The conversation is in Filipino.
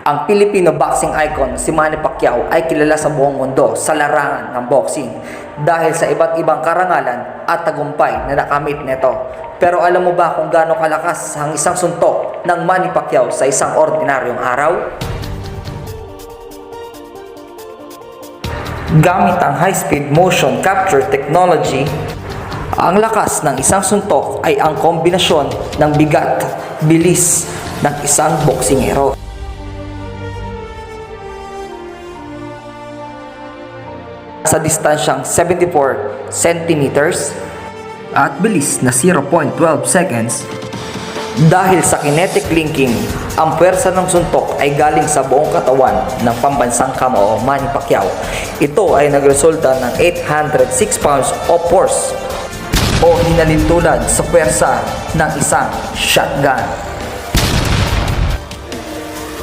Ang Filipino boxing icon si Manny Pacquiao ay kilala sa buong mundo sa larangan ng boxing dahil sa iba't ibang karangalan at tagumpay na nakamit nito. Pero alam mo ba kung gaano kalakas ang isang suntok ng Manny Pacquiao sa isang ordinaryong araw? Gamit ang high-speed motion capture technology, ang lakas ng isang suntok ay ang kombinasyon ng bigat, bilis ng isang boksingero. Sa distansyang 74 centimeters at bilis na 0.12 seconds. Dahil sa kinetic linking, ang pwersa ng suntok ay galing sa buong katawan ng pambansang kamao Manny Pacquiao. Ito ay nagresulta ng 806 pounds of force o hinalintulad sa pwersa ng isang shotgun.